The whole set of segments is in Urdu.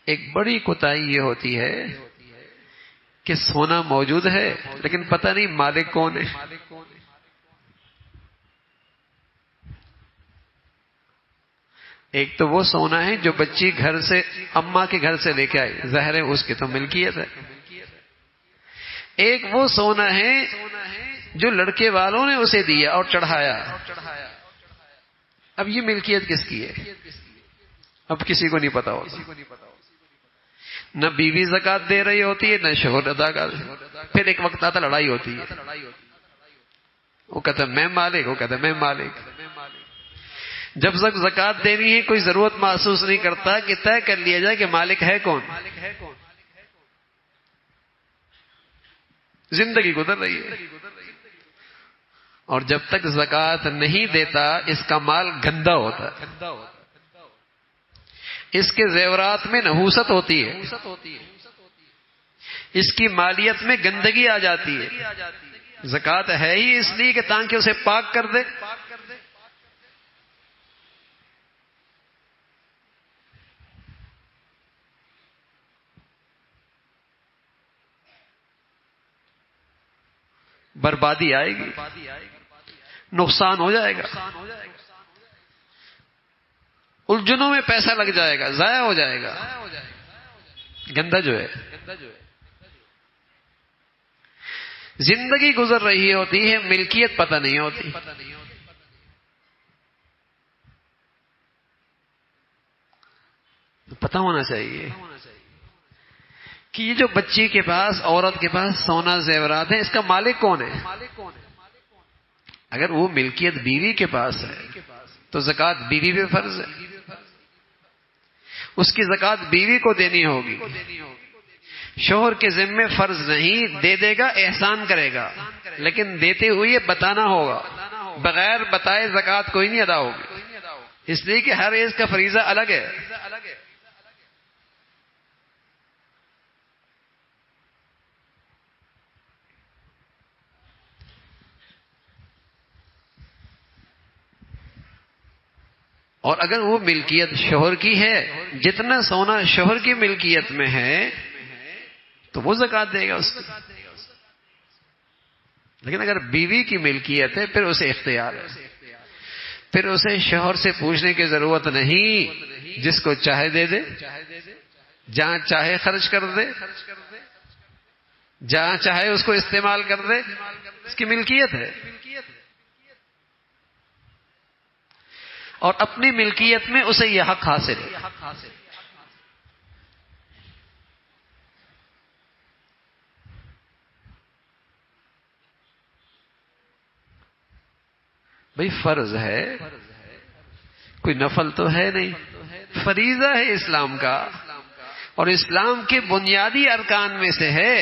ایک بڑی کوتاہی یہ ہوتی ہے کہ سونا موجود ہے لیکن پتہ نہیں مالک کون ہے. ایک تو وہ سونا ہے جو بچی گھر سے اماں کے گھر سے لے کے آئی، ظاہر ہے اس کی تو ملکیت ہے. ایک وہ سونا ہے جو لڑکے والوں نے اسے دیا اور چڑھایا. اب یہ ملکیت کس کی ہے؟ اب کسی کو نہیں پتا ہوتا. نہ بیوی زکات دے رہی ہوتی ہے نہ شوہر ادا کر. پھر ایک وقت آتا لڑائی ہوتی ہے، وہ کہتا ہے میں مالک، وہ کہتا ہے میں مالک. جب تک زکات دینی ہے کوئی ضرورت محسوس نہیں کرتا کہ طے کر لیا جائے کہ مالک ہے کون. زندگی گزر رہی ہے، اور جب تک زکات نہیں دیتا اس کا مال گندا ہوتا ہے، اس کے زیورات میں نحوست ہوتی ہے، اس کی مالیت میں گندگی آ جاتی ہے. زکات ہے ہی اس لیے کہ تاکہ اسے پاک کر دے. بربادی آئے گی، نقصان ہو جائے گا، الجھنوں میں پیسہ لگ جائے گا، ضائع ہو جائے گا. گندا جو ہے زندگی گزر رہی ہوتی ہے، ملکیت پتہ نہیں ہوتی. پتہ ہونا چاہیے کہ یہ جو بچی کے پاس، عورت کے پاس سونا زیورات ہیں، اس کا مالک کون ہے. اگر وہ ملکیت بیوی کے پاس ہے تو زکات بیوی پہ فرض ہے، اس کی زکات بیوی کو دینی ہوگی. شوہر کے ذمے فرض نہیں، دے دے گا احسان کرے گا، لیکن دیتے ہوئے بتانا ہوگا. بغیر بتائے زکات کوئی نہیں ادا ہوگی، اس لیے کہ ہر ایز کا فریضہ الگ ہے. اور اگر وہ ملکیت شوہر کی ہے، جتنا سونا شوہر کی ملکیت میں ہے تو وہ زکات دے گا اس کی. لیکن اگر بیوی کی ملکیت ہے پھر اسے اختیار ہے، پھر اسے شوہر سے پوچھنے کی ضرورت نہیں، جس کو چاہے دے دے، جہاں چاہے خرچ کر دے، جہاں چاہے اس کو استعمال کر دے، اس کی ملکیت ہے. اور اپنی ملکیت میں اسے یہ حق حاصل ہے. بھئی فرض ہے، کوئی نفل تو ہے نہیں، فریضہ ہے اسلام کا، اور اسلام کے بنیادی ارکان میں سے ہے.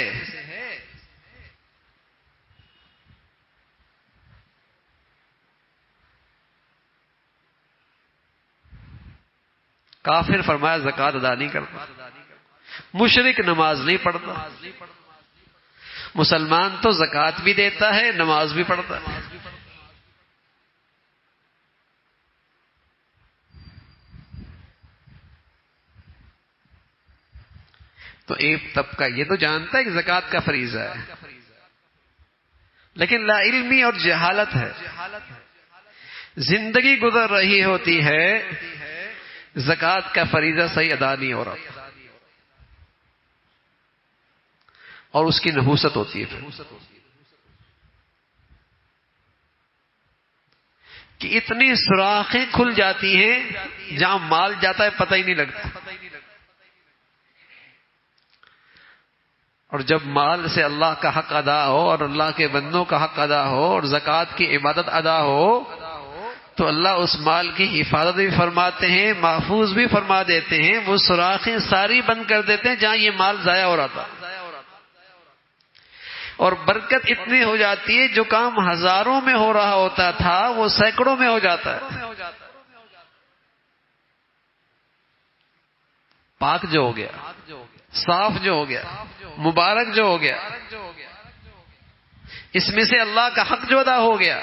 کافر فرمایا زکات ادا نہیں کرتا، مشرک نماز نہیں پڑھتا، مسلمان تو زکات بھی دیتا ہے نماز بھی پڑھتا ہے. تو ایک طبقہ یہ تو جانتا ہے کہ زکات کا فریضہ ہے، لیکن لا علمی اور جہالت ہے. زندگی گزر رہی ہوتی ہے، زکات کا فریضہ صحیح ادا نہیں ہو رہا، اور اس کی نحوست ہوتی ہے پھر کہ اتنی سوراخیں کھل جاتی ہیں جہاں مال جاتا ہے پتہ ہی نہیں لگتا. اور جب مال سے اللہ کا حق ادا ہو اور اللہ کے بندوں کا حق ادا ہو اور زکات کی عبادت ادا ہو تو اللہ اس مال کی حفاظت بھی فرماتے ہیں، محفوظ بھی فرما دیتے ہیں. وہ سوراخیں ساری بند کر دیتے ہیں جہاں یہ مال ضائع ہو رہا تھا، اور برکت اتنی ہو جاتی ہے جو کام ہزاروں میں ہو رہا ہوتا تھا وہ سینکڑوں میں ہو جاتا ہے. پاک جو ہو گیا، صاف جو ہو گیا، مبارک جو ہو گیا، اس میں سے اللہ کا حق جو ادا ہو گیا.